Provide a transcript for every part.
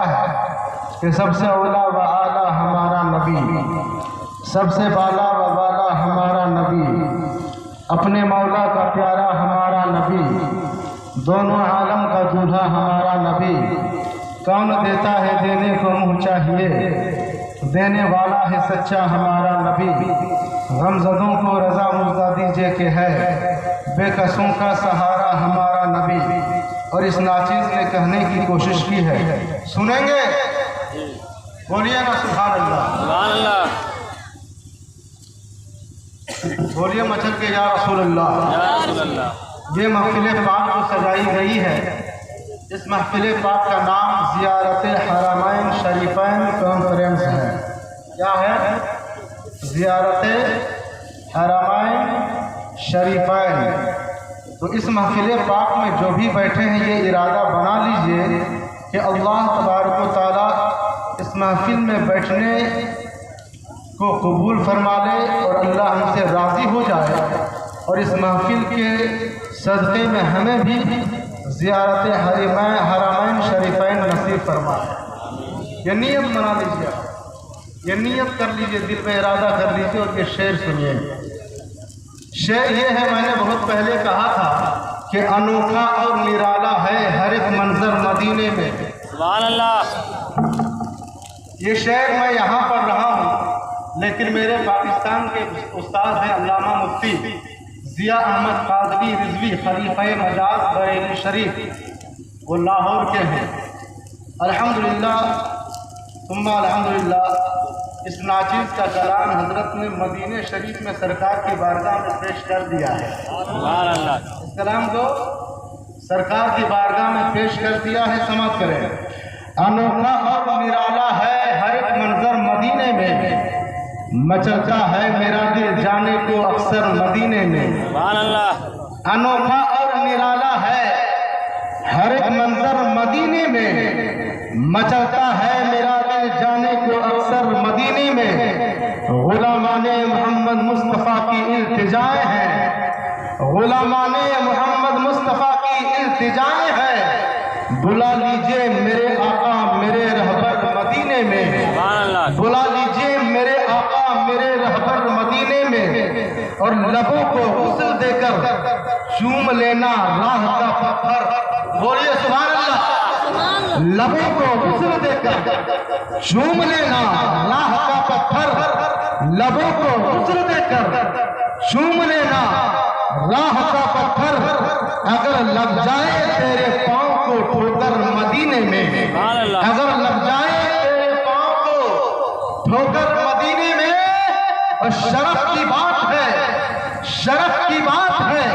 है कि सबसे औला व आला हमारा नबी, सबसे बाला व वाला हमारा नबी, अपने मौला का प्यारा हमारा नबी, दोनों आलम का दूल्हा हमारा नबी। कौन देता है देने को मुँह चाहिए, देने वाला है सच्चा हमारा नबी। गमज़दों को रज़ा मुर्दा दीजिए कि है बेकसों का सहारा हमारा नबी। और इस नाचीज़ ने कहने की कोशिश की है, सुनेंगे? बोलिए ना सुभान अल्लाह, सुभान अल्लाह। बोलिए मचल के या रसूल अल्लाह, या रसूल अल्लाह। ये महफिल पाक जो सजाई गई है, इस महफिल पाक का नाम ज़ियारत हरमैन शरीफैन कॉन्फ्रेंस है। क्या है? ज़ियारत हरमैन शरीफैन। तो इस महफिल पाक में जो भी बैठे हैं ये इरादा बना लीजिए कि अल्लाह तबारक व तआला इस महफिल में बैठने को कबूल फरमा ले और अल्लाह हमसे राज़ी हो जाए और इस महफिल के सदक़े में हमें भी ज़ियारत हरमैन शरीफैन नसीब फरमाए। ये नियत बना लीजिए, ये नियत कर लीजिए, दिल में इरादा कर लीजिए। और ये शेर सुनिए। शेर ये है, मैंने बहुत पहले कहा था कि अनोखा और निराला है हर एक मंजर मदीने में। सुभान अल्लाह। ये शेर मैं यहाँ पढ़ रहा हूँ, लेकिन मेरे पाकिस्तान के उस्ताद हैं अल्लामा मुफ्ती ज़िया अहमद कादरी रिजवी खलीफा मजाज बरेली शरीफ, वो लाहौर के हैं। अल्हम्दुलिल्लाह सुम्मा अल्हम्दुलिल्लाह, इस नाचीज़ का कलाम हज़रत ने मदीने शरीफ में सरकार की बारगाह में पेश कर दिया है। सुभान अल्लाह। इस कलाम को सरकार की बारगाह में पेश कर दिया है। समाप्त करें। अनोखा और निराला है हर एक मंजर मदीने में, मचलता है मेरा दिल जाने को अक्सर मदीने में। सुभान अल्लाह। अनोखा और निराला है हर एक मंजर मदीने में, मचलता है मेरा दिल जाने को अक्सर मदीने में। गुलामाने मोहम्मद मुस्तफ़ा की इल्तिजाएं हैं, गुलामाने मोहम्मद मुस्तफ़ा की इल्तिजाएं हैं। बुला लीजिए मेरे आका मेरे रहबर मदीने में, सुभान अल्लाह। बुला लीजिए मेरे आका मेरे रहबर मदीने में। और लबों को गुस्ल देकर चूम लेना राह का पत्थर। बोलिए सुभान अल्लाह। लबों को गुस्ल देकर चूम लेना राह का पत्थर, लबों को गुस्ल देकर चूम लेना राह का पत्थर। अगर लग जाए तेरे पाँव को ठोकर मदीने में, सुभान अल्लाह। अगर लग जाए तेरे पाँव को ठोकर मदीने में। और शरफ की बात है, शरफ की बात है,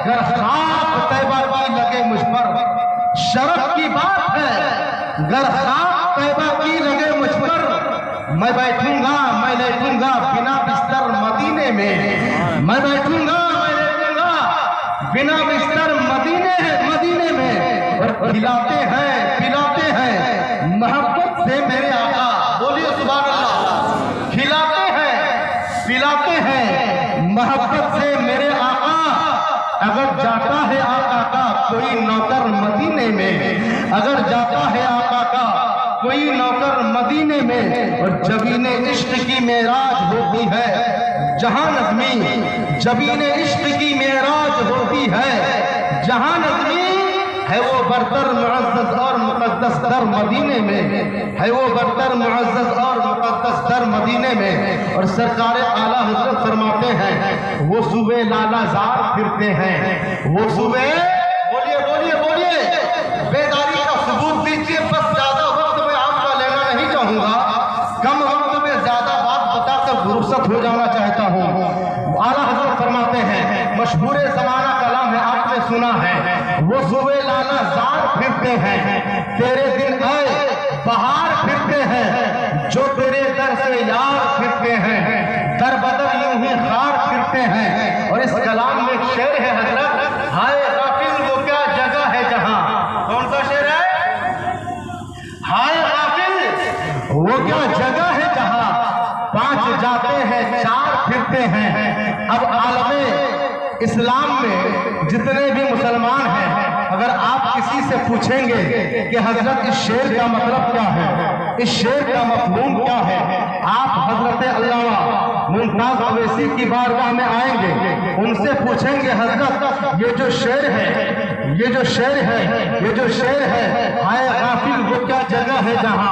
गर खाक तैबा की लगे मुझ पर। शरफ की बात है, गर खाक तैबा की लगे मुझ पर। मैं बैठूंगा मैं लेटूंगा बिना बिस्तर मदीने में, मैं बैठूंगा मैं लेटूंगा बिना बिस्तर मदीने में। और खिलाते हैं पिलाते हैं मोहब्बत से मेरे आका। बोलिए सुभान अल्लाह। खिलाते हैं पिलाते हैं मोहब्बत से मेरे आका। अगर जाता है आका का कोई नौकर मदीने में, अगर जाता है आका का कोई नौकर मदीने में। और जबीने इश्क की मेराज होती है जहां नज़मी, जबीने इश्क की मेराज होती है जहां नज़मी। है वो बरतर मुअज़्ज़ज़ और मुक़द्दस दर मदीने में, है वो बरतर मुअज़्ज़ज़ और मुक़द्दस दर मदीने में। और सरकार आला हज़रत फरमाते हैं वो सुबह लालाज़ार फिरते हैं, वो सुबह। बोलिए बोलिए बोलिए, बेदारी का सबूत दीजिए। बस ज्यादा वक्त में आपका लेना नहीं चाहूंगा, कम वक्त में ज्यादा बात बताकर फुर्सत हो जाना चाहता हूँ। आला हज़रत फरमाते हैं मशहूर ज़माना कलाम है, आपने सुना है। वो सुबह लालाज़ार फिरते हैं, तेरे दिन आए बहार फिरते हैं, जो तेरे दर से यार फिरते हैं, दर बदर यूं ही खार फिरते हैं। और इस कलाम में शेर है हजरत, हाय गाफिल वो क्या जगह है जहां। कौन सा शेर है? हाय गाफिल वो क्या जगह है जहां पांच जाते हैं चार फिरते हैं। अब आलमे इस्लाम में जितने भी मुसलमान हैं, अगर आप किसी से पूछेंगे कि हजरत इस शेर का मतलब क्या है, इस शेर का मफहूम क्या है, आप हजरत अल्लामा मुमताज अवैसी की बारगाह में आएंगे, उनसे पूछेंगे हजरत ये जो शेर है, ये जो शेर है, ये जो शेर है, हाय गाफिल वो क्या जगह है जहां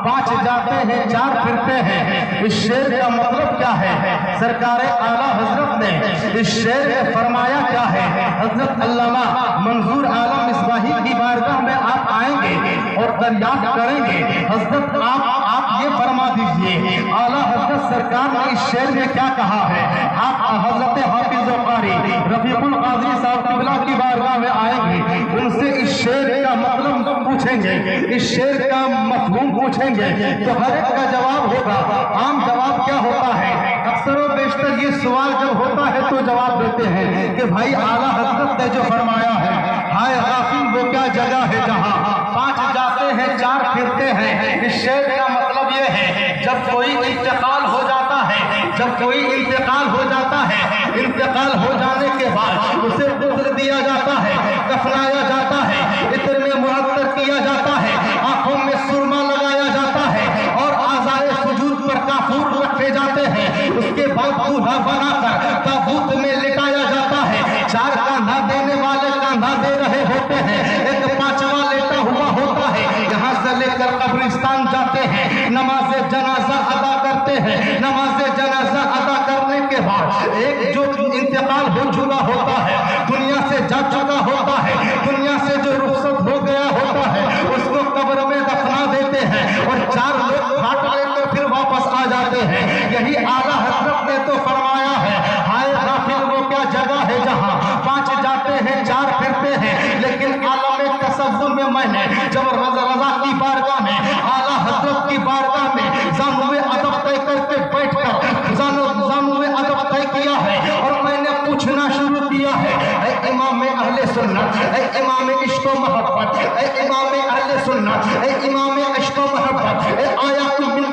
5 जाते हैं 4 फिरते हैं, इस शेर का मतलब क्या है। सरकार आला हजरत ने इस शेर में फरमाया क्या है। हजरत अल्लामा मंजूर आलम मिसबाही की बारगाह में आप आएंगे और दरियाफ्त करेंगे, हजरत आप ये फरमा दीजिए आला हजरत सरकार ने इस शेर में क्या कहा है। आप हजरत हाफिज कारी रफीकुल कादरी साहब क़िबला की बारगाह में आएंगे, उनसे इस शेर का मतलब पूछेंगे, इस शेर का मफहूम पूछेंगे, तो हर एक का जवाब होगा। आम जवाब क्या होता है, अक्सर व बेशतर ये सवाल जब होता है तो जवाब देते हैं कि भाई आला हजरत ने जो फरमाया है, हाय गाफिल वो क्या जगह है जहां 5 जाते हैं 4 फिरते हैं। इस शेर का मतलब ये है जब कोई इंतकाल हो जाता है, जब कोई इंतकाल हो जाता है, इंतकाल हो जाने के बाद उसे गुस्ल दिया जाता है, दफनाया जाता है, इत्र में मुअत्तर किया जाता है, आंखों में सुरमा लगाया जाता है और आज़ाए सुजूद पर काफूर रखे जाते हैं। उसके बाद दूल्हा बनाकर ताबूत में लिटाया जाता है। 4 कांधा देने वाले कांधा दे रहे होते हैं, एक 5वां लेटा हुआ होता है। यहाँ से लेकर कब्रिस्तान जाते हैं, नमाज जनाजा अदा करते हैं। नमाज जनाजा अदा करने के बाद एक जो इंतकाल हो चुका होता है, दुनिया से जा चुका होता है, दुनिया से जो रुखसत हो गया होता है, उसको कब्र में दफना देते हैं और 4 लोग फाट लेकर फिर वापस आ जाते हैं। यही आला हजरत ने तो फरमाया है, हाय गाफिल वो क्या जगह है जहां 5 जाते हैं 4 फिरते हैं। लेकिन आलम तसव्वुर में मैंने जब रजा की बारगाह में, आला हजरत की बारगाह में ज़ानुए अदब तय करके बैठकर ज़ानुए अदब तय किया है और मैंने पूछना शुरू किया है, ऐ इमाम अहले सुन्नत, ऐ इमाम इश्क व मोहब्बत, ऐ इमाम अहले सुन्नत, ऐ इमाम इश्क व मोहब्बत, ऐ आयातुन मिन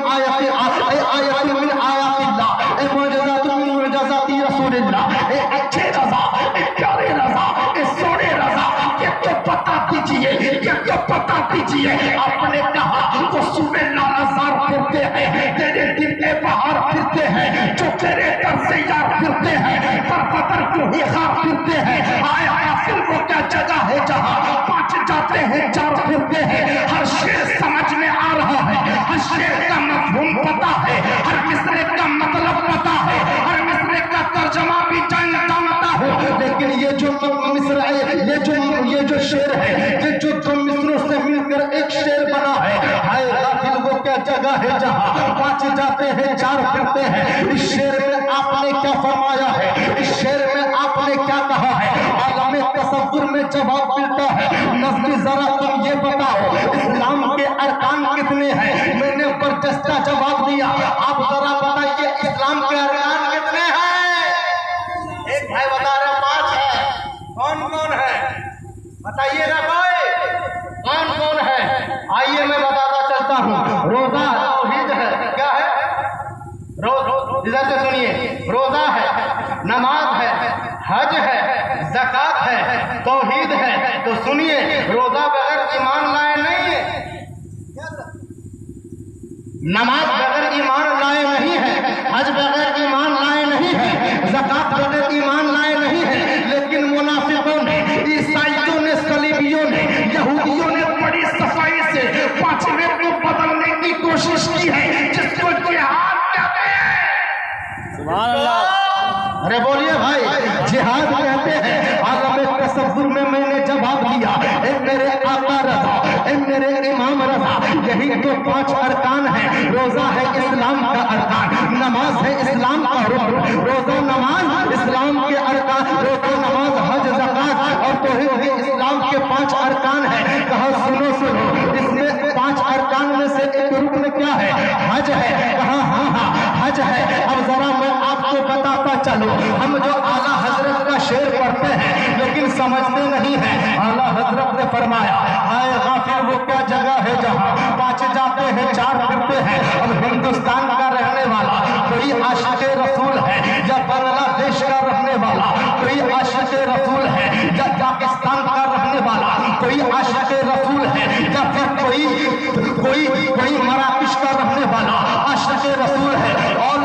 आयातिल्लाह, ऐ मुअज्जज़ातुन मिन मुअज्जज़ाति रसूलिल्लाह, ऐ अच्छे रज़ा, ऐ प्यारे रज़ा, ऐ सोने रज़ा, ये तो बता दीजिए, ये तो बता दीजिए। आपने कहा वो सुबह लालाज़ार फिरते हैं, तेरे दिल के बाहर फिरते हैं, जो तेरे घर से यार फिरते हैं, पर पतर क्यों ही खार फिरते हैं। आया फिर वो क्या जगह है जहां 5 जाते हैं 4 फिरते हैं। हर शेर समझ में आ रहा है, हर शेर का मफहूम पता है, हर मिसरे का मतलब पता है, हर मिसरे का तर्जमा भी जानता हूँ। लेकिन ये जो मिसरा है, ये जो शेर है, ये जो 2 मिसरों से मिलकर एक शेर बना है, हाय गाफिल वो क्या जगह है जहां 5 जाते हैं 4 फिरते हैं। इस शेर में आपने क्या फरमाया है, इस शेर में आपने क्या कहा है। आलम तसव्वुर में जवाब मिलता है, नज़्मी जरा तुम ये बताओ इस्लाम के अरकान कितने हैं। मैंने बरजस्ता जवाब दिया, आप जरा बताइए इस्लाम के अरकान कितने हैं। एक भाई बता रहे 5 है, कौन कौन है बताइए ना भाई, कौन कौन है। आइए मैं बताता चलता हूँ। रोजा तौहीद है, क्या है, इधर से सुनिए, रोजा है, नमाज है, हज है, ज़कात है, तौहीद है। तो सुनिए, रोजा बगैर ईमान लाए नहीं है, नमाज बगैर ईमान लाए नहीं है, हज बगैर ईमान लाए नहीं है, ज़कात बगैर ईमान लाए नहीं है। लेकिन मुनाफिकों ने, ईसाइयों ने, सलीबियों ने, यहूदियों ने बड़ी सफाई से 5वें को बदलने की कोशिश की है, जिसको जिहाद कहते हैं। सुभान अल्लाह। अरे बोलिए भाई, जिहाद कहते हैं। आलम तसव्वुर में मैंने जवाब दिया, ए मेरे आका रज़ा, ए मेरे इमाम रज़ा, यही तो 5 अरकान है। रोजा है इस्लाम का अरकान, नमाज है इस्लाम का रुकन, रोजा नमाज इस्लाम के अरकान, रोजा नमाज हज ज़कात और तौहीद के इस्लाम के 5 अरकान है। कहा सुनो सुनो, इसमें 5 अरकान में से एक रुकन क्या है, हज है। कहा हाँ हज है। अब जरा मैं आपको बताता चलो, हम जो आला हजरत का शेर पढ़ते हैं लेकिन समझते नहीं है। आला हजरत ने फरमाया, हाय गाफिल वो क्या जगह है जहां 5 जाते हैं 4 फिरते हैं। अब हिंदुस्तान का रहने वाला कोई आशिक रसूल है, या बांग्लादेश का रहने वाला कोई आशिक रसूल है, या पाकिस्तान का रहने वाला कोई आशिक रसूल है या फिर कोई मराकश का रहने वाला आशिक रसूल है और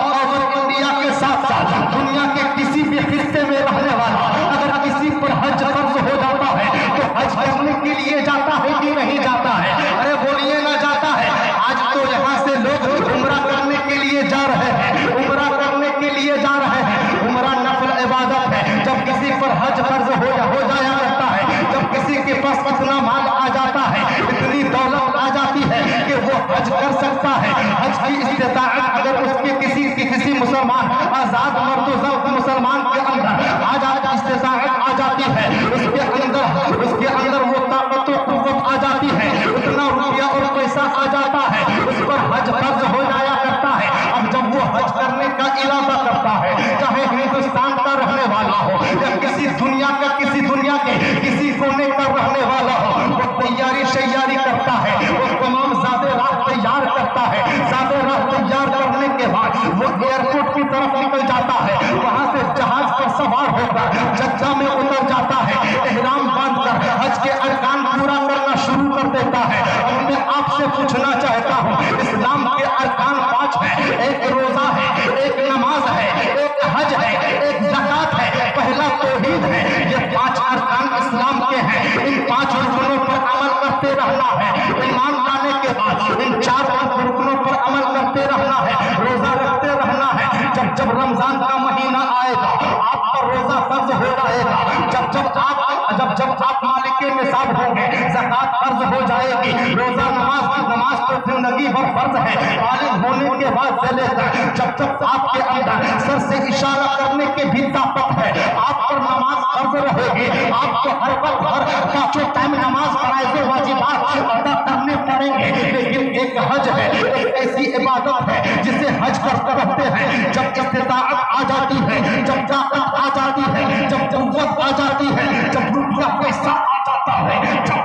इंडिया के साथ साथ दुनिया के किसी भी हिस्से में रहने वाला अगर किसी पर हज फर्ज हो जाता है तो हज करने के लिए जाता है कि नहीं जाता है? अरे बोलिए ना, जाता है। आज तो यहाँ से लोग उम्रा करने के लिए जा रहे हैं, उम्रा करने के लिए जा रहे हैं। उम्रा नफल इबादत है। जब किसी पर हज फर्ज हो जाया करता है, जब किसी के पास इतना माल आ जाता है, इतनी दौलत आ जाती है कि वो हज कर सकता है, हज की इस्तिताअत अगर उसके किसी मुसलमान आजाद मर्द मुसलमान के अंदर आजाद इस्तिताअत आ जाती है, उसके अंदर वो ताकत और कुव्वत आ जाती है, उतना रुपया और पैसा आ जाता है, उस पर हज फर्ज हो जाया करता है। अब जब वो हज करने का इरादा करता है, चाहे हिंदुस्तान का रहने वाला हो या किसी दुनिया के किसी कोने का रहने वाला हो, वो तैयारी करता है, वो तमाम ज़्यादा राह तैयार करता है। ज़्यादा राह तैयार करने के बाद वो एयरपोर्ट की तरफ निकल जाता है, वहां से जहाज पर सवार होकर जद्दा में उतर जाता है, एहराम बांधकर हज के अरकान पूरा करना शुरू कर देता है। अब मैं आपसे पूछना चाहता हूँ, इस्लाम के अरकान 5 है, एक रोजा है, एक नमाज है, एक हज है, एक ज़कात है, पहला तौहीद है। ये 5 अरकान इस्लाम के हैं। इन 5 रुकनों पर अमल करते रहना है। ईमान लाने के बाद इन 4 रुकनों पर अमल करते रहना है, रोजा रखते रहना है। जब रमजान का महीना आएगा आप पर रोजा फर्ज हो जाएगा। जब आप मालिक निसाब होंगे, ज़कात फर्ज हो जाएगी। रोजा नमाज तो जिंदगी भर फर्ज है, बालिग होने के बाद से लेकर जब आपके अंदर सर से इशारा करने की भी ताकत है, आप पर नमाज फर्ज रहेगी। आपको हर वक्त हर 5 टाइम नमाज फराइज़ वाजिबात अदा करने पड़ेंगे। लेकिन एक हज है, एक ऐसी इबादत है जिसे हज करते रहते हैं। जब इस्तिताअत आ जाती है, जब ताकत आ जाती है, जब कुव्वत आ जाती है, जब रुपया पैसा आ जाता है, जब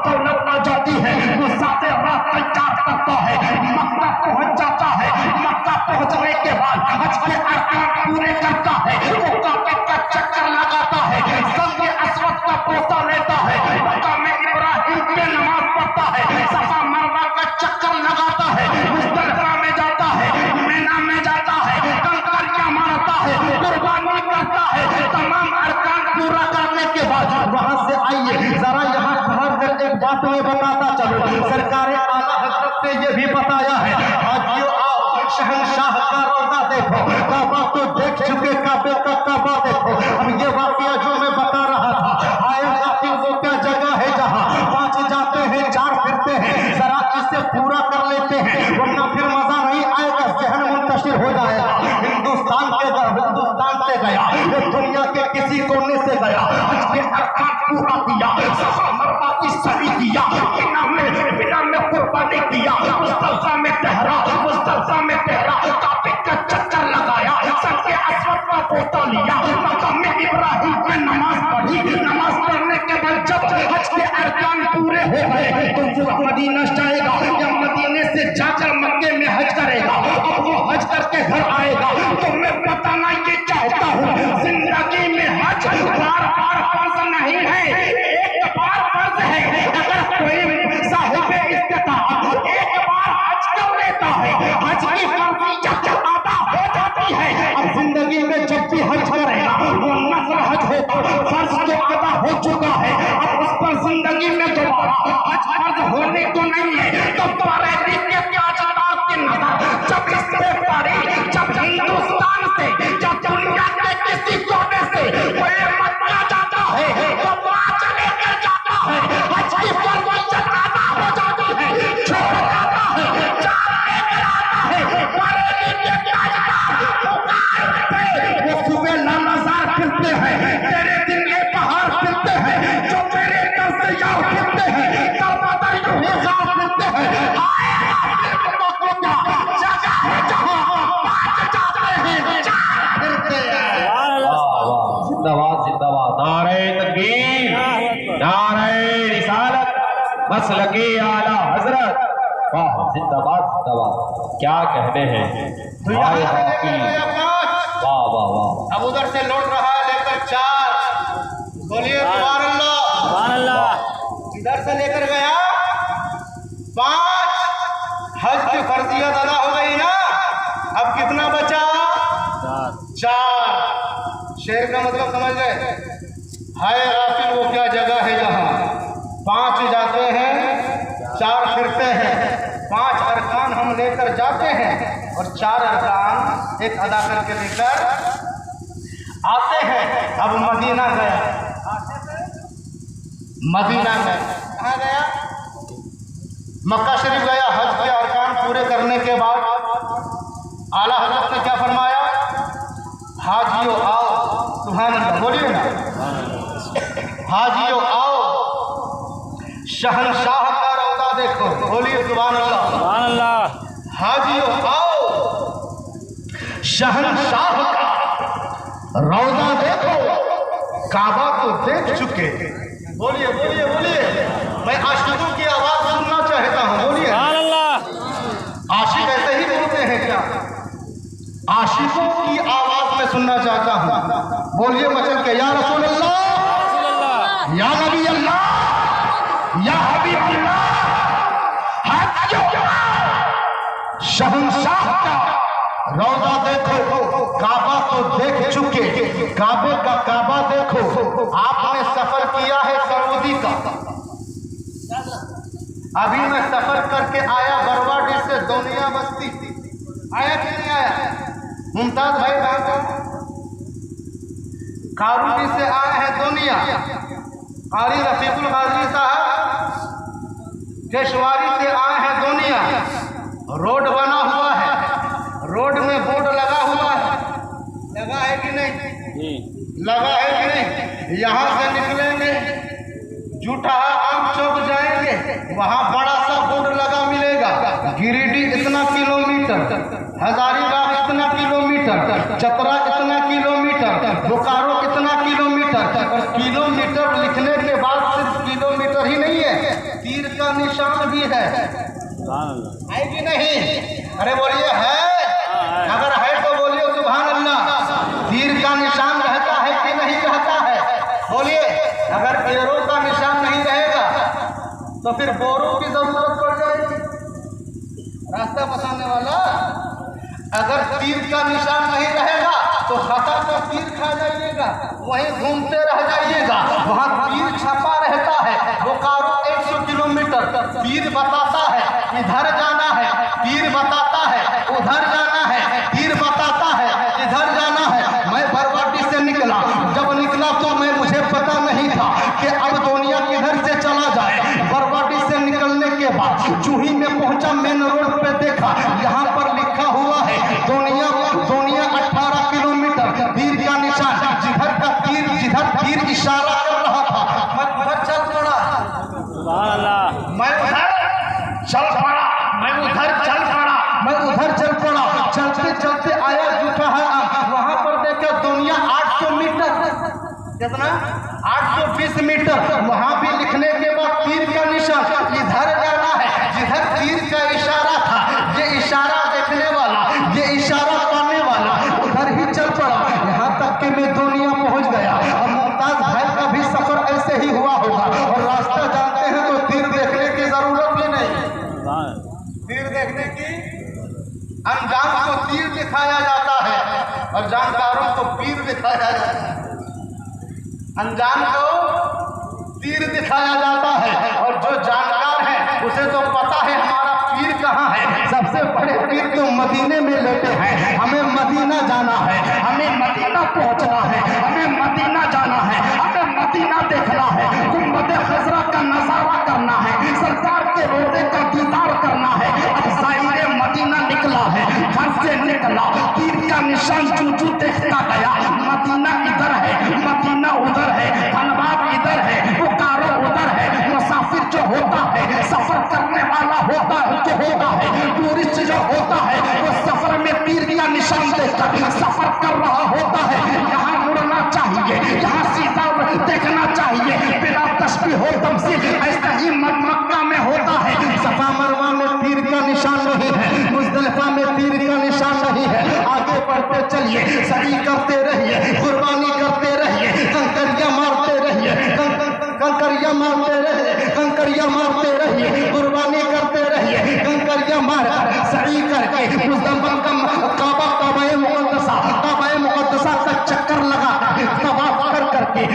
दौलत आ जाती है, वो साथे रात तैयार करता है, मक्का पहुंच जाता है। मक्का पहुंचने के बाद हज के अरकान पूरे करता है, वो काबे का चक्कर लगाता है, संगे अस्वद का पोता लेता है, मक्का में इब्राहिम पे नमाज पढ़ता है, सफा मरवा का चक्कर लगाता है, मुज़दलिफा में जाता है, मीना में जाता है, कंकरियां मारता है, कुर्बानी करता है। तमाम अरकान पूरा करने के बाद वहां से आइए जरा यहाँ ठहर एक बात में बताता चलो। सरकार आला हजरत ने ये भी बताया है, हाजियों आओ शहंशाह का रौदा देखो, काबा तो देख चुके, काबे का काबा देखो। अब ये वाकया जो मैं बता रहा था, आएगा कि वो क्या जगह है जहाँ 5 जाते हैं 4 फिरते हैं। जरा इसे पूरा कर लेते हैं वरना फिर मजा नहीं आएगा, जहन मुंतशिर हो जाएगा। हिंदुस्तान से गया, ये दुनिया के किसी कोने से गया, हज के अरकान पूरा किया, सफा मरवा की सही किया, बिना में कुर्बानी किया, मुस्तल्फा में ठहरा, काबे का चक्कर लगाया, सबके अस्वद का पोता लिया, मक्का में इब्राहिम पे नमाज पढ़ी। नमाज पढ़ने के बाद जब हज के अरकान पूरे हो गए तो वो मदीना जाएगा या मदीने से जाकर मक्के में हज करेगा। अब वो हज करके घर आएगा तो मैं बताना ये चाहता हूँ, जिंदगी में हज बार फर्ज नहीं है, एक बार फर्ज है। अगर कोई साहिब इस्तिताअत एक बार हज कर लेता है, हज की फर्जियत अदा हो जाती है। अब जिंदगी में जब भी हज करेगा वो नफल हज होगा, फर्ज तो अदा हो चुका है, अब उस पर जिंदगी में दोबारा हज फर्ज होने को नहीं है। तो तुम्हारे दिव्य ताजदार की नजर जब इस पे पड़ी, जब हिंदुस्तान से, जब दुनिया के किसी कोने से कोई मक्का जाता है तो वहां चले कर जाता है, हज की फर्जियत अदा हो जाती है, छोड़ जाता है, जान लेकर आता है। तुम्हारे दिव्य ताजदार वो सुबह लामाजार फिरते हैं, तेरे दिन ये पहाड़ फिरते हैं, जो मेरे दर से यार फिरते हैं, दरबार यूं ही गाँव फिरते हैं। जिंदाबाद जिंदाबाद, नारे तकबीर, नारे रिसालत, मसलके आला हजरत, वाह जिंदाबाद जिंदाबाद। क्या कहते हैं भाई आपकी, वाह वाह वाह। अब उधर से लौट रहा है लेकर 4, बोलिए सुभान अल्लाह। इधर से लेकर गया 5 हज की फर्जियत अदा हो गई ना। अब कितना बचा? 4। शेर का मतलब समझ गए? हाय राफिल वो क्या जगह है यहाँ, 5 जाते हैं 4 फिरते हैं। 5 अरकान हम लेकर जाते हैं और 4 अरकान एक अदा करके लेकर आते हैं। अब मदीना गया, मदीना गया, कहाँ गया? मक्का शरीफ गया। हज के अरकान पूरे करने के बाद आला हजरत ने क्या फरमाया? हाजियो आओ, सुभान अल्लाह, बोलिए ना, हाजियो आओ, शहनशाह का रौदा देखो, बोलिए सुभान अल्लाह, सुभान अल्लाह। हाजियो आओ, शहनशाह का रौदा देखो, काबा को देख चुके, बोलिए बोलिए बोलिए, मैं आशिकों की आवाज सुनना चाहता हूँ, बोलिए। सुभान अल्लाह। आशिक ऐसे ही बोलते हैं क्या? आशिकों की आवाज में सुनना चाहता हूँ, बोलिए मचल के, या रसूल अल्लाह, या नबी अल्लाह, या हबीब अल्लाह, शहंशाह का रौदा देखो, काबा को देख चुके, काबे का काबा देखो। आपने सफर किया है सऊदी का, अभी मैं सफर करके आया बरवाडी से दोनिया बस्ती, आया कि नहीं आया? मुमताज भाई कारूनी से आए हैं दोनिया, कारी रफीकुल गाजी साहब केशवारी से आए हैं दोनिया। रोड बना हुआ है, रोड में बोर्ड लगा हुआ है, लगा है कि नहीं? लगा है कि नहीं? यहाँ से निकलेंगे जूठा आम चौक जाएंगे, वहाँ बड़ा सा बोर्ड लगा मिलेगा, गिरिडीह इतना किलोमीटर, हजारीबाग इतना किलोमीटर, चतरा इतना किलोमीटर, बोकारो इतना किलोमीटर। और किलोमीटर लिखने के बाद सिर्फ किलोमीटर ही नहीं है, तीर का निशान भी है, है कि नहीं? अरे बोलिए है, अगर है तो बोलिए सुभान अल्लाह। तीर का निशान रहता है कि नहीं रहता है? बोलिए। अगर एरो का निशान नहीं रहेगा तो फिर बोरों की जरूरत पड़ जाएगी, रास्ता बताने वाला। अगर तीर का निशान नहीं रहेगा तो खता का तीर खा जाइएगा, वहीं घूमते रह जाइएगा, वहाँ तीर छपा रहता है। बोकारो 100 किलोमीटर, तीर बताता है इधर जाना है, तीर बताता है उधर जाना है, तीर बताता है इधर जाना है। मैं बरवाडी से निकला, जब निकला तो मुझे पता नहीं था कि अब दुनिया किधर से चला जाए। बरवाडी से निकलने के बाद चूही में पहुंचा, मेन रोड पे देखा, यहाँ पर लिखा हुआ है दुनिया 18 किलोमीटर, तीर का निशान, जिधर का तीर, जिधर तीर इशारा कर रहा था, मैं उधर चल पड़ा। सुभान अल्लाह। मैं उधर चल पड़ा, मैं उधर चल पड़ा, मैं उधर चल पड़ा। चलते चलते आया जूठा है, वहां पर देखा दुनिया 800 मीटर, कितना? 820 मीटर। वहां भी लिखने के बाद तीर का निशान, इधर जाना है, जिधर तीर का इशारा था, ये इशारा देखने वाला, ये इशारा पाने वाला उधर ही चल पड़ा। यहाँ तक कि मैं दुनिया पहुंच गया। और मुमताज भाई का भी सफर ऐसे ही हुआ होगा, और रास्ता जानते हैं तो तीर देखने की जरूरत ही नहीं। तीर देखने की, अनजान को तीर दिखाया जाता है और जानकारों को पीर दिखाया जाता है। अनजान को तीर दिखाया जाता है और जो जानकार है उसे तो पता है हमारा पीर कहाँ है। सबसे बड़े पीर तो मदीने में लेटे हैं। हमें मदीना जाना है, हमें मदीना पहुंचना है, हमें मदीना जाना है, हमें मदीना देखना है, गुंबद खजरा का नजारा करना है, सरकार के रोज़े का दीदार करना है। अब ज़ाहिर मदीना निकला है, घर से निकला, तीर का निशान चूचू देखता गया। मदीना इधर है, मदीना उधर है, धनबाद इधर है, बोकारो उधर है। मुसाफिर जो होता है, सफर करने वाला होता है, जो होता है, टूरिस्ट जो होता है, वो सफर में तीर का निशान देखकर सफर कर रहा होता है। यहाँ मुड़ना चाहिए, यहाँ सीधा देखना चाहिए, बिना तस्बीह हो तमसील। ऐसा ही मक्का में होता है, सफा मरवा में तीर का निशान नहीं है, मुज़दलिफा में तीर का निशान नहीं है। आगे बढ़ते चलिए, सही करते रहिए, कुर्बानी करते रहिए, कंकरियां मारते रहिए, कंकरियां मारते रहिए, कंकरिया मारते रहिए, कुर्बानी करते रहिए, कंकरिया मार सही करके काबा मुकद्दसा का चक्कर लगा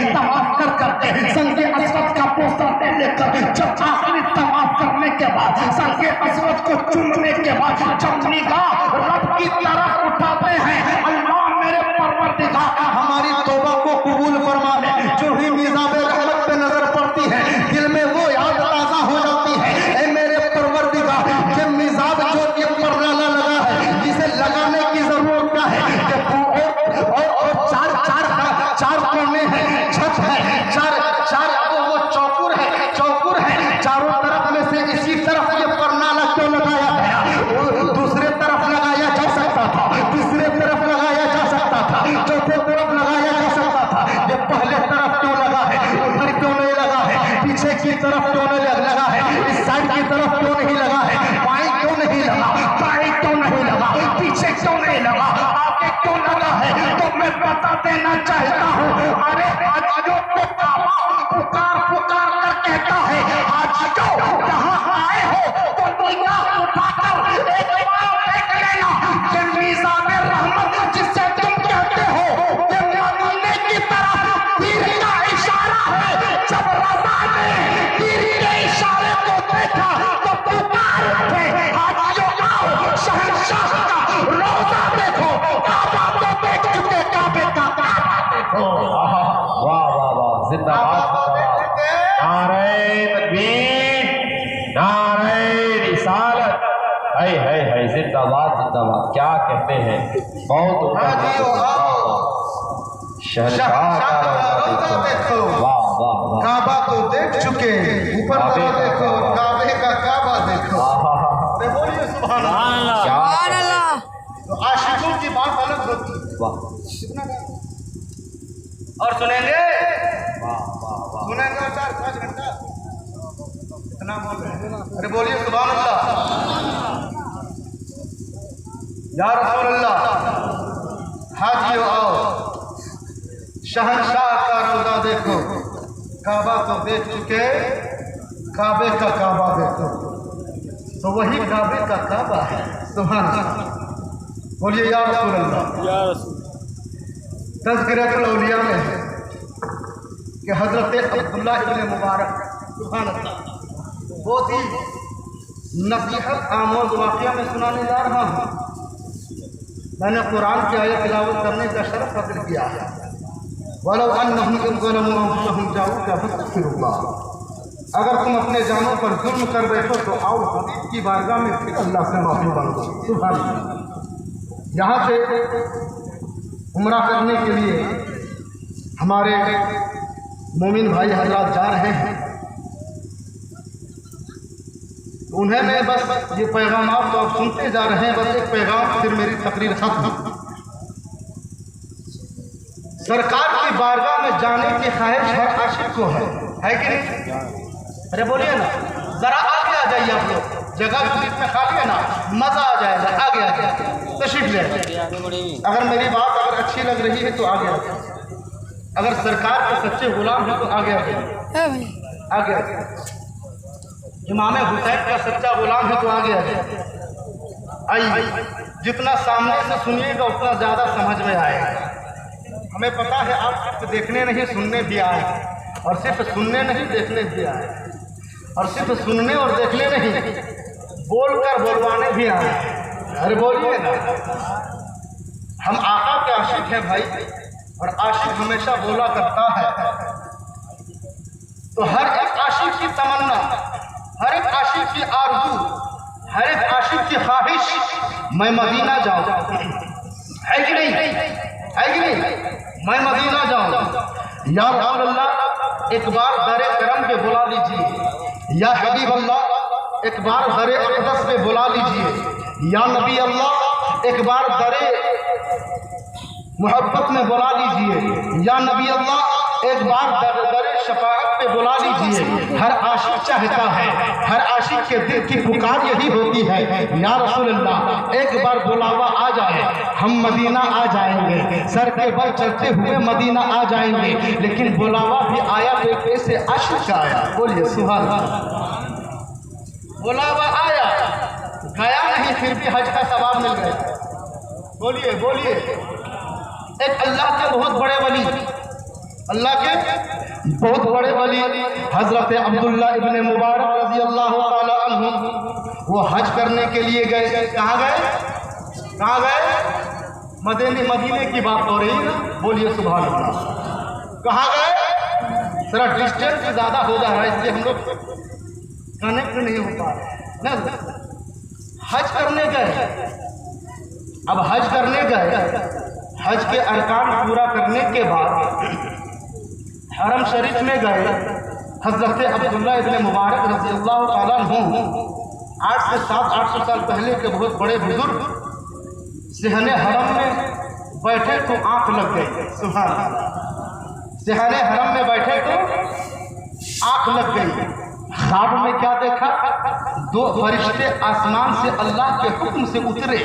तवाफ करके संगे असवद का पोस्टर लेकर जब आखिरी तवाफ करने के बाद संगे असवद को चूमने के बाद जब निगाह रब की तरफ उठाते हैं, अल्लाह मेरे परवरदिगार हमारी तौबा को कबूल फरमा ले। जो ही निज़ाम रहमत पे नजर पड़ती है दिल में वो याद ताज़ा हो जाती है, ऐ मेरे परवरदिगार ये निज़ाम जो ये पर्दा लगा है जिसे लगाने की जरूरत क्या है और चार कोने हैं, छत है, चार वो चौकुर है, चारों तरफ में से इसी तरफ ये परनाला क्यों लगाया गया? दूसरे तरफ लगाया जा सकता था, तीसरे तरफ लगाया जा सकता था, चौथे तरफ लगाया जा सकता था, ये पहले तरफ क्यों लगा है? उधर क्यों नहीं लगा है? पीछे की तरफ क्यों नहीं लगा है? इस साइड की तरफ क्यों नहीं लगा है? बाएं क्यों नहीं लगा? दाएं क्यों नहीं लगा? पीछे क्यों नहीं लगा? आगे क्यों लगा है? तो मैं बता देना चाहता हूँ, अरे आज जो पुकार कर कहता है, आज जो यहाँ आए हो तो दुनिया उठाकर एक बार देख लेना कि मीज़ान रहमत जिससे तुम कहते हो कि मदीने की तरफ तीर का इशारा है। जब रज़ा ने तीर के इशारे को देखा तो पुकार उठे, आज जो आओ शहंशाह का रोज़ा देखो, काबा तो देख चुके, काबे का काबा देखो। वाह वाह वाह, जिंदाबाद, नारे तकबीर, नारे रिसालत, है जिंदाबाद जिंदाबाद। क्या कहते हैं, बहुत शहंशाह का रोज़ा देखो, वाह वाह वाह, काबा तो देख चुके, ऊपर वाला देखो, काबे का काबा देखो। अरे बोलिए सुभान अल्लाह। क्या तो आशिकों की बात अलग होती है। वाह, और सुनेंगे वाह वाह वाह, सुनेंगे 4-5 घंटा इतना बोल रहे हैं। अरे बोलिए सुभान अल्लाह, या रसूल अल्लाह। हाजियो आओ, शहंशाह का रोज़ा देखो, काबा तो देख चुके, काबे का काबा देखो। तो वही काबे का काबा है। सुभान अल्लाह, बोलिए या रसूल अल्लाह। या रसूल तज़किरतुल औलिया में है कि हज़रत अब्दुल्लाह इब्न मुबारक, सुभान अल्लाह, बहुत ही नसीहत आमोज वाक़या में सुनाने जा रहा हूँ। मैंने कुरान की आयत तिलावत करने का शरफ हासिल किया है। वलो अन्नहुम इज़ ज़लमू अंफुसहुम जाऊका फस्तग़फिरुल्लाह, अगर तुम अपने जानों पर जुल्म कर बैठो तो आओ हबीब की बारगाह में फिर अल्लाह से माफ़ी मांगो। सुभान अल्लाह। यहाँ से उम्रा करने के लिए हमारे मोमिन भाई हजरात जा रहे हैं, उन्हें मैं बस ये पैगाम आप तो आप सुनते जा रहे हैं, बस एक पैगाम फिर मेरी तकरीर खत्म। सरकार की बारगाह में जाने की ख्वाहिश हर आशिक को है कि नहीं? अरे बोलिए ना, जरा आगे आ जाइए आप लोग, जगह बीच में खाली है ना, मजा आ जाएगा, आगे आ जाए तशरीफ ले आइए। अगर मेरी बात अगर अच्छी लग रही है तो आगे आ जाए, अगर सरकार के सच्चे गुलाम हैं तो आगे आ जाए, आगे आ जाए। इमाम हुसैन का सच्चा गुलाम है तो आगे आ जाए। आइए, जितना सामने से सुनिएगा उतना ज़्यादा समझ में आएगा। हमें पता है आप सिर्फ देखने नहीं सुनने भी आए, और सिर्फ सुनने नहीं देखने भी आए, और सिर्फ सुनने और देखने नहीं बोलकर बोलवाने भी आए। अरे बोलिए ना, हम आका के आशिक हैं भाई, और आशिक हमेशा बोला करता है। तो हर एक आशिक की तमन्ना, हर एक आशिक की आरज़ू, हर एक आशिक की ख्वाहिश, मैं मदीना जाऊँ, है कि नहीं? है कि नहीं? मैं मदीना जाऊँ। या रसूल अल्लाह, एक बार दरे करम पे बुला लीजिए। या हबीब अल्लाह, एक बार दरे अक़दस पे बुला लीजिए। या नबी अल्लाह, एक बार दरे मोहब्बत में बुला लीजिए। या नबी अल्लाह, एक बार दर शफाअत पे बुला लीजिए। हर आशिक चाहता है, हर आशिक के दिल की पुकार यही होती है, या रसूल अल्लाह एक बार बुलावा आ जाए, हम मदीना आ जाएंगे, सर के बल चलते हुए मदीना आ जाएंगे। लेकिन बुलावा भी आया तो एक ऐसे आशिक का आया, बोलिए सुभान अल्लाह। बुलावा आया, गया नहीं, फिर भी हज का सवाब मिल गया। बोलिए बोलिए। एक अल्लाह के बहुत बड़े वली, अल्लाह के बहुत बड़े वली हजरत अब्दुल्ला इब्ने मुबारक रजी अल्लाह ताला अन्हु, वो हज करने के लिए गए। कहाँ गए? कहाँ गए? मदीने की बात हो रही है ना, बोलिए सुभान अल्लाह। कहाँ गए? जरा डिस्टेंस ज़्यादा हो जा रहा है, इसलिए हम लोग कनेक्ट नहीं हो पा रहे ना। हज करने गए। अब हज करने गए, हज के अरकान पूरा करने के बाद हरम शरीफ में गए। हजरत अब्दुल्ला इब्ने मुबारक रज़ी अल्लाह ताला अन्हु 8 से 700-800 साल पहले के बहुत बड़े बुजुर्ग सिहने हरम में बैठे तो आंख लग गई। सुभान अल्लाह। सिहने हरम में बैठे तो आंख लग गई। ख्वाब में क्या देखा? 2 फरिश्ते आसमान से अल्लाह के हुक्म से उतरे।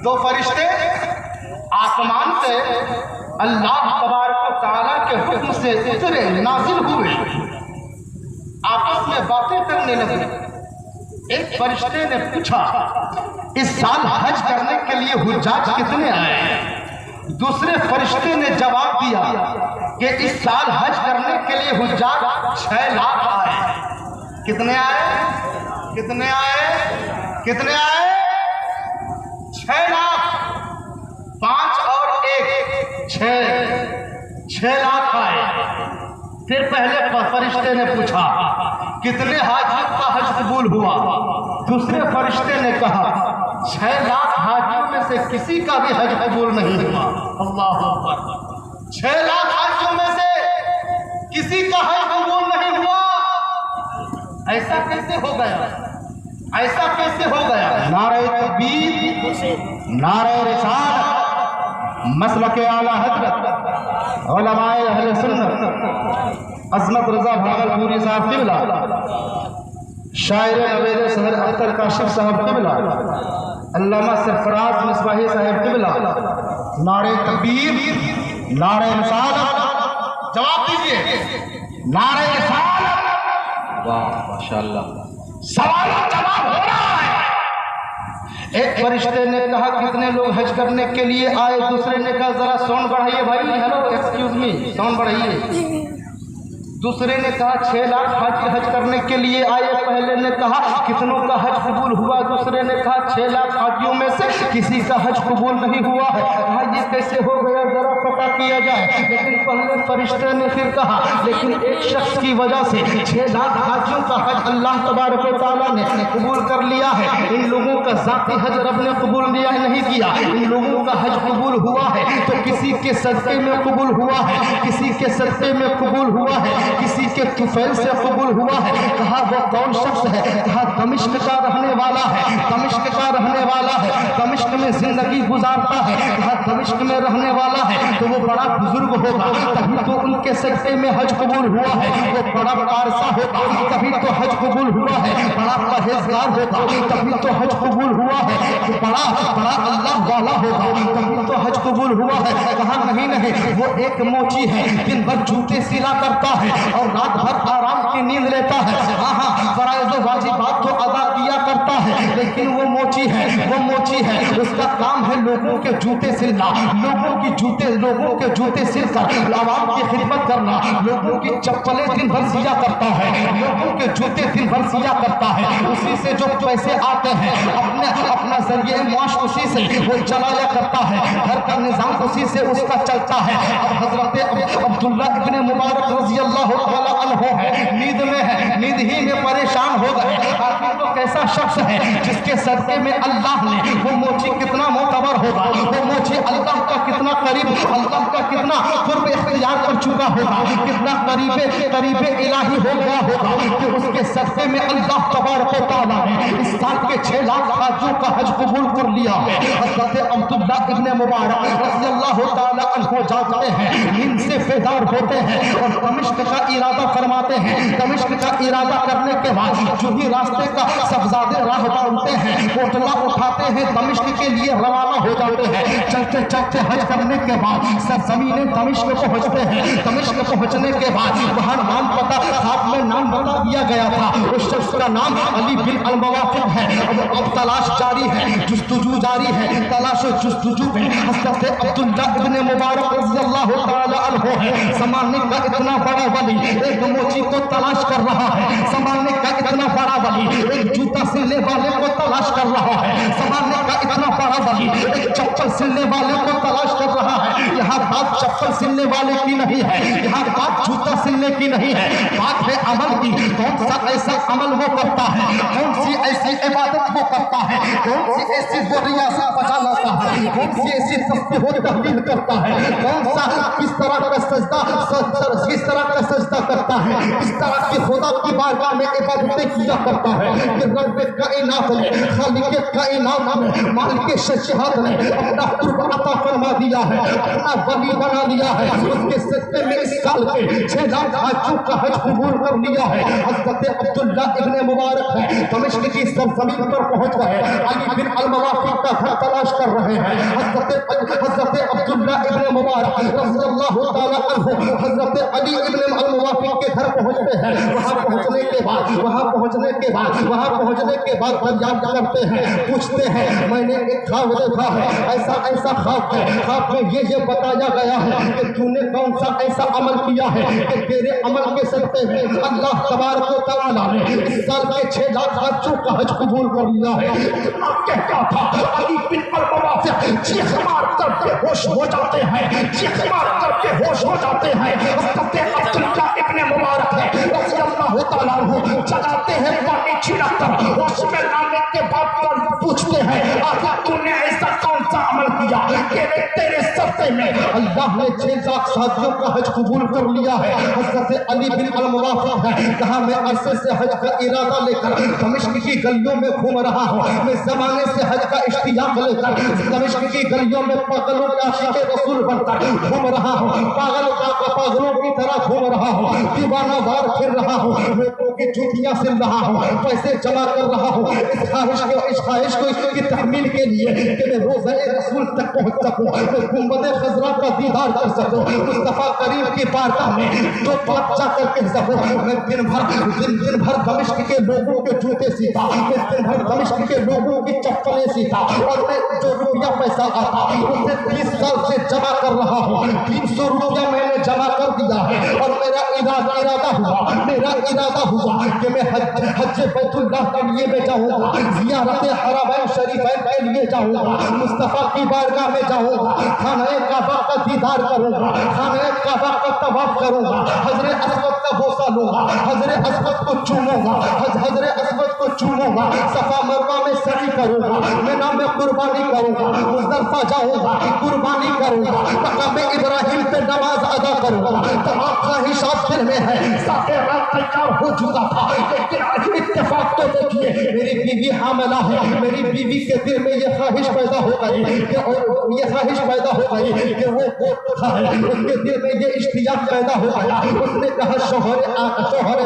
2 फरिश्ते आसमान से अल्लाह तबारक व तआला के हुक्म से उतरे, नाजिल हुए, आपस में बातें करने लगे। एक फरिश्ते ने पूछा, इस साल हज करने के लिए हुज्जाज कितने आए? दूसरे फरिश्ते ने जवाब दिया कि इस साल हज करने के लिए हुज्जाज 6 लाख आए। कितने आए? कितने आए? कितने आए? 6 लाख। 5 और 1 6 लाख आए। फिर पहले फरिश्ते ने पूछा, कितने हाजियों का हज कबूल हुआ? दूसरे फरिश्ते ने कहा, 6 लाख हाजियों में से किसी का भी हज कबूल नहीं हुआ। अल्लाह अकबर। 6 लाख हाजियों में से किसी का हज कबूल नहीं हुआ। ऐसा कैसे हो गया? ऐसा कैसे हो गया? नारे तकबीर, नारे रिसालत, मसलके आला हज़रत, उलमाए अहले सुन्नत, अज़मत रज़ा भागलपुरी साहब क़िबला, शायर नवेद सहर अख्तर काशिफ साहब क़िबला, अल्लामा सरफराज मिसबाही साहब क़िबला, नारे तकबीर, नारे रिसालत। जवाब दीजिए, नारे रिसालत। वाह माशाअल्लाह। सवाल जवाब हो रहा है। एक फरिश्ते ने कहा, कितने लोग हज करने के लिए आए? दूसरे ने कहा, जरा साउंड बढ़ाइए भाई, हेलो एक्सक्यूज मी, साउंड बढ़ाइए। दूसरे ने कहा 6 लाख हाजी हज करने के लिए आए। पहले ने कहा कितनों का हज कबूल हुआ? दूसरे ने कहा 6 लाख हाजियों में से किसी का हज कबूल नहीं हुआ है। कहा ये कैसे हो गया, जरा पता किया जाए। लेकिन पहले फरिश्ते ने फिर कहा, लेकिन एक शख्स की वजह से 6 लाख हाजियों का हज अल्लाह तबारक व तआला ने कबूल कर लिया है। इन लोगों का ज़ाती हज रब ने कबूल नहीं किया। इन लोगों का हज कबूल हुआ है तो किसी के सदक़े में कबूल हुआ है, किसी के सदक़े में कबूल हुआ है, किसी के तुफैल से कबूल हुआ है। कहा वो कौन शख्स है? कहा दमिश्क का रहने वाला है, दमिश्क का रहने वाला है, दमिश्क में जिंदगी गुजारता है। कहा दमिश्क में रहने वाला है तो वो बड़ा बुजुर्ग होगा, तभी तो उनके सदक़े में हज कबूल हुआ है। वो बड़ा पारसा होगा, तभी तो हज कबूल हुआ है। बड़ा परहेजगार होगा, तभी तो हज कबूल हुआ है। बड़ा बड़ा अल्लाह वाला होगा, तभी तो हज कबूल हुआ है। कहा नहीं नहीं, वो एक मोची है, दिन भर जूते सिला करता है और रात भर आराम की नींद लेता है। हाँ, फराइज़ वाजिबात तो अदा किया करता है, लेकिन वो मोची है, वो मोची है। उसका काम है लोगों के जूते सिलना, लोगों के जूते सिलकर आवाम की खिदमत करना। लोगों की चप्पलें दिन भर सिया करता है, लोगों के जूते दिन भर सिया करता है। उसी से जो पैसे आते हैं, अपना जरिए मुआश उसी से वो चलाया करता है। घर का निजाम उसी से उसका चलता है। अब हजरत अब्दुल्ला इब्ने मुबारक रज़ी अल्लाह ताला अन्हु है, नींद में है, नींद ही में परेशान हो गए। आखिर वो कैसा शख्स है जिसके सदक़े में अल्लाह ने वो मोची कितना मोतबर होगा, वो मोची अल्लाह का कितना करीब, अल्लाह का कितना कुर्ब इख्तियार कर चुका होगा, कितना करीबे इलाही हो गया होगा कि उस उसके सदक़े में अल्लाह तबारक व तआला ने इस साल के 6 लाख हाजियों का हज कबूल कर लिया है। हज़रत अब्दुल्ला इब्ने मुबारक रज़ियल्लाहु तआला अन्हु जागते हैं, नींद से बेदार होते हैं और दमिश्क का इरादा फरमाते हैं। दमिश्क का इरादा करने के बाद जो ही रास्ते का सबजादे राह डालते हैं, कोटला उठाते हैं, दमिश्क के लिए रवाना हो जाते हैं। चलते चलते हज करने के बाद सरजमीन दमिश्क पहुंचते हैं। दमिश्क पहुंचने के बाद वहां नाम पता साथ में नाम बता दिया गया था। उस शख्स का नाम अली बिन अल मवाकिब है। अब तलाश जारी है, जुस्तजू जारी है। तलाश जुस्तजू में हज़रत अब्दुल्ला इब्ने मुबारक रज़ियल्लाहु तआला अन्हु है। ज़माने का इतना बड़ा वली एक मोची को तलाश कर रहा है। ज़माने का इतना बड़ा वली एक जूता सिलने वाले को तलाश कर रहा है। ज़माने का इतना बड़ा वली एक चप्पल सिलने वाले को तलाश कर रहा है। यहाँ बात चप्पल सिलने वाले की नहीं है, यहाँ बात जूता सिलने की नहीं है, बात है अमल की। कौन सा ऐसा अमल वो करता है, कौन सी ऐसी इबादत वो करता है, कौन सी ऐसी वो रियासत बचा लाता है, कौन सी ऐसी तस्बीह व तहलील करता है, कौन सा किस तरह का सजदा करता है, इस तरह की खुदा की बारगाह में इबादतें किया करता है कि रब कायनात ने, खालिक कायनात ने, मालिक शहशात ने अपना कुर्ब अता फरमा दिया है, अपना वली बना दिया है। उसके सदक़े में इस साल के 6 लाख हाजियों का हज कबूल कर लिया है। हज़रत अब्दुल्ला इब्ने मुबारक है, दमिश्क की सरजमीन पर पहुंच गए। अली बिन अल मवाकिब का घर तलाश कर रहे हैं। हज़रत अब्दुल्ला इब्ने मुबारक रज़ियल्लाहु तआला अन्हु हज़रत अली इब्ने अल मवाकिब के घर पहुंचते हैं। वहां पहुंचने के बाद फरियाद करते हैं, पूछते हैं मैंने एक ख्वाब देखा है, ऐसा ख्वाब है, ख्वाब में ये बताया गया है कि तूने कौन सा ऐसा अमल किया है कि तेरे अमल के सदक़े में अल्लाह तबारक व तआला ने इस साल के 6 लाख हाजियों का हज कबूल कर लिया है। क्या था, अली बिन अल मवाकिब चीख मार करके होश हो जाते हैं, चीख मार करके होश हो जाते हैं। हज़रत अब्दुल्ला इब्ने मुबारक है रज़ियल्लाहु तआला अन्हु चलाते हैं पानी छिड़ककर, होश में आने के बाद पूछते हैं आखिर तूने ऐसा कौन सा अमल किया कि तेरे सदक़े में अल्लाह ने 6 लाख हाजियों का हज कबूल कर लिया है। हज़रत अली बिन अल मवाकिब है, कहा मैं अरसे से हज का इरादा लेकर दमिश्क की गलियों में घूम रहा हूँ। मैं ज़माने से हज का इश्तियाक लेकर दमिश्क की गलियों में पागलों का आशिक़े रसूल बनकर घूम रहा हूँ, पागलों की तरह घूम रहा हूँ, दीवाना वार फिर रहा हूँ, लोगों की चुटियाँ सिल रहा हूँ, पैसे जमा कर रहा हूँ इस ख्वाहिश को इसकी तहमील के लिए कि मैं रोज़े रसूल तक पहुँच सकूँ, मैं गुंबद खज़रा का दीदार कर सकूँ, मुस्तफ़ा करीम की बारगाह में तो बात जा कर कह सकूँ। मैं दिन भर दमिश्क के लोगों के जूते सीता, मैं दिन भर दमिश्क के लोगों की चप्पलें सीता और मैं जो रुपया पैसा आता उसे 30 साल से जमा कर रहा हूँ। 300 रुपया मैंने जमा कर दिया है और मेरा इरादा हुआ कि मैं हज बैतुल्लाह के लिए मैं जाऊँगा, ज़ियारत हरमैन शरीफैन के लिए जाऊँगा, मुस्तफ़ा की बारगाह में जाऊँगा, खाने काबा का दीदार करूँगा, खाने काबा का तवाफ करूँगा, हज़रे अस्वद का बोसा लूँगा, हज़रे अस्वद को चूमूँगा, हज़रे अस्वद को चूमूँगा, सफ़ा मरवा में सरी करूँगा, मिना में कुर्बानी करूँगा, मुज़दलिफ़ा जाऊँगा, कुर्बानी करूँगा, मक़ाम इब्राहिम पे नमाज अदा करूँगा। तमाम ख्वाहिशात दिल में है, साथे रात तैयार हो चुका था, लेकिन आज इत्तेफाक तो देखिए मेरी बीवी हामिला है। मेरी बीवी के दिल में ये ख्वाहिश पैदा हो गई कि वो है, उसके दिल में ये इश्तियाक पैदा हो गया। उसने कहा शोहर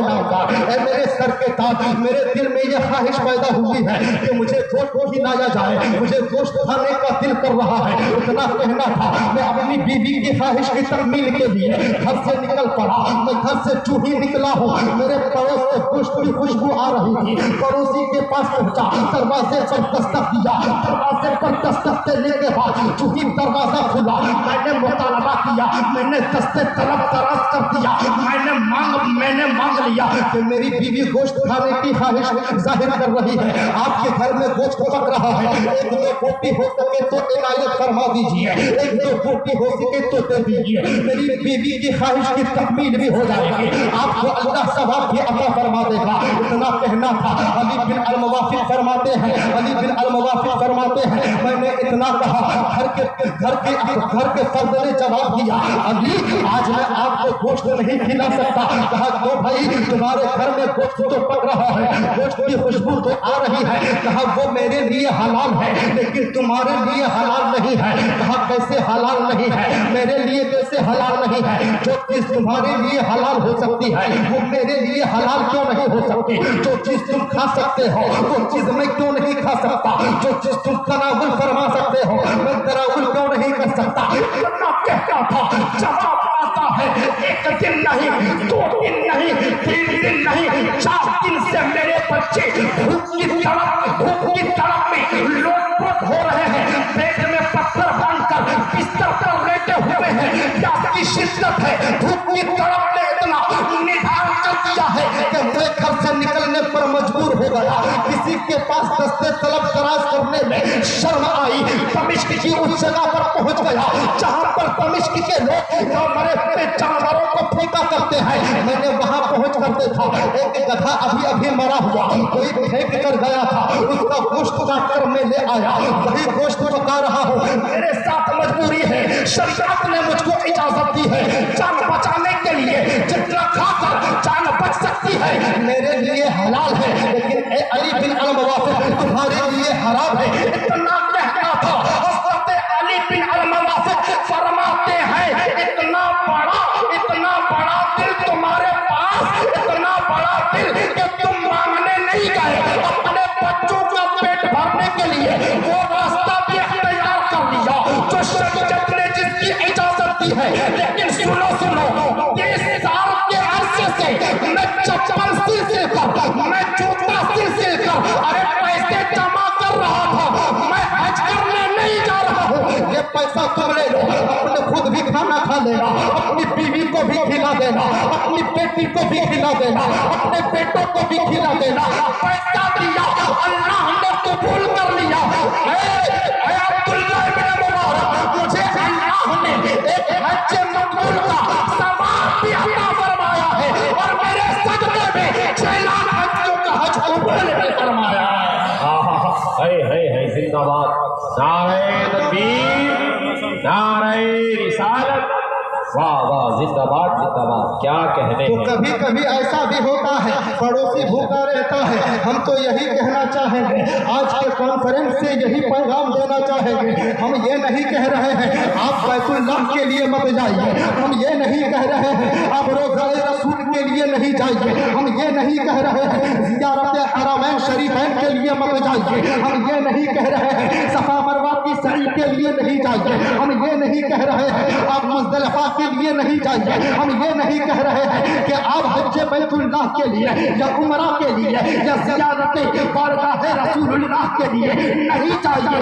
नागा, मेरे सर के ताज, मेरे दिल में ये ख्वाहिश पैदा हुई है कि मुझे गोश्त खिलाया जाए, मुझे गोश्त खाने का दिल कर रहा है। इतना कहना था, मैं अपनी बीवी की ख्वाहिश की तकमील के लिए घर से निकल पड़ा। मैं घर से चूही निकला हूँ, मेरे पड़ोस से गोश्त की खुशबू आ रही थी। पड़ोसी के पास पहुंचा, दरवाजे पर दस्तक दिया, दरवाजे पर दस्तक देने के बाद चूही दरवाजा खुला। मैंने मुतालबा किया, मैंने दस्ते तलब तराश कर दिया, मैंने मांग लिया कि मेरी बीवी गोश्त खाने की ख्वाहिश जाहिर कर रही है, आपके घर में गोश्त पक रहा है, 1-2 रोटी हो सके तो इनायत फरमा दीजिए, 1-2 रोटी हो सके तो दे दीजिए, मेरी बीवी की ख्वाहिश की तकमील भी हो जाएगी, आपको अल्लाह सवाब भी अता फरमा देगा। इतना कहना था। अली बिन अल-मुवाफिक फरमाते हैं, अली बिन अल-मुवाफिक फरमाते हैं, मैंने इतना कहा, घर के फर्द ने जवाब दिया, अली आज मैं आपको गोश्त नहीं खिला सकता। कहा क्यों भाई, तुम्हारे घर में गोश्त तो पक रहा है, गोश्त की खुशबू तो आ रही है। कहा वो मेरे लिए हलाल है लेकिन तुम्हारे लिए हलाल नहीं है। कहा कैसे हलाल नहीं है, मेरे लिए कैसे हलाल नहीं है? जो चीज तुम्हारे लिए हलाल हो सकती है वो मेरे लिए हलाल क्यों नहीं हो सकती? जो चीज तुम खा सकते हो वो चीज मैं क्यों नहीं खा सकता? जो चीज तुम तनावुल फरमा सकते हो मैं तनावुल क्यों नहीं कर सकता? इतना कहता था, जवाब आता है, एक दिन नहीं, 2 दिन नहीं, 3 दिन नहीं, 4 दिन से मेरे बच्चे भूख की तड़प में लोटपोट हो रहे हैं, पेट में पत्थर बांधकर बिस्तर पर लेटे हुए हैं। प्यास की शिद्दत है, भूख की तड़प ने इतना निधान कर दिया है कि मैं घर से निकलने पर मजबूर हो गया। किसी के पास दस्ते तलब तराश करने में शर्म आई। दमिश्क की उस जगह पर पहुंच गया जहां पर दमिश्क के लोग मरे हुए जानवरों को फेंका करते हैं। मैंने वहां पहुंच कर देखा, एक गधा अभी मरा हुआ कोई फेंक कर गया था, उसका गोश्त काट कर मैं ले आया, वही गोश्त पका रहा हूँ। मेरे साथ मजबूरी है, शरीयत ने मुझको इजाजत दी है जान बचाने के लिए, जितना खाकर जान बच सकती है मेरे लिए हलाल है, लेकिन ए अली बिन अल-मुवाफिक तुम्हारे लिए हराम है। इतना कहता था, हज़रत अली बिन अल-मुवाफिक फरमाते हैं, इतना बड़ा दिल तुम्हारे पास, इतना बड़ा दिल कि तुम मांगने नहीं गए, अपने बच्चों का पेट भरने के लिए वो रास्ता भी इख्तियार कर लिया जो शरीयत ने जिसकी इजाजत दी है। लेकिन सुनो 30 साल के अरसे से मैं चप्पल सिल कर, मैं जूता सिल कर, अरे पैसे जमा कर रहा था, मैं हज करने नहीं जा रहा हूँ। ये पैसा तुम ले लो, अपने खुद भी खाना खा लेना, अपनी बीवी को भी खिला देना, अपनी बेटी को भी खिला देना, अपने बेटों को भी खिला देना। पैसा दिया, अल्लाह ने कबूल कर लिया। अब्दुल्लाह इब्न मुबारक, मुझे अल्लाह ने एक हज मकबूल का सवाब भी अता फरमाया है और मेरे सदक़े में 6 लाख हज्जों का हज कबूल फरमाया है। जिंदाबाद, नारे तकबीर, नारे रिसालत, वाह वाह, जिंदाबाद जिंदाबाद, क्या कहने। तो कभी कभी ऐसा भी होता है, पड़ोसी भूखा रहता है। हम तो यही कहना चाहेंगे, आज के कॉन्फ्रेंस से यही पैगाम देना चाहेंगे। हम ये नहीं कह रहे हैं आप बैतुल्लाह के लिए मत जाइए, हम ये नहीं कह रहे हैं आप रोज़ाए रसूल के लिए नहीं जाइए, हम ये नहीं कह रहे हैं ज़ियारत हरमैन शरीफैन के लिए मत जाइए, हम ये नहीं कह रहे हैं सफा मरवा की सई के लिए नहीं जाइए, हम ये नहीं कह रहे हैं आप मुज़दलिफा के लिए नहीं जाइए, हम ये नहीं कह रहे हैं कि आप हज बैतुल्लाह के लिए या उमरा के लिए या ज़ियारत बारगाह रसूलुल्लाह के लिए नहीं चाहिए,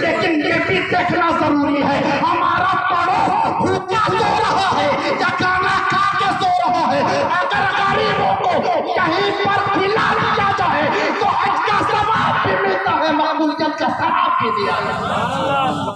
लेकिन ये भी देखना जरूरी है हमारा पड़ोस भूखा सो रहा है या खाना खा के सो रहा है। अगर गरीबों को कहीं पर खिला दिया जाए तो हज का सवाब भी मिलता है, मकबूलियत का सवाब भी दिया जाता है।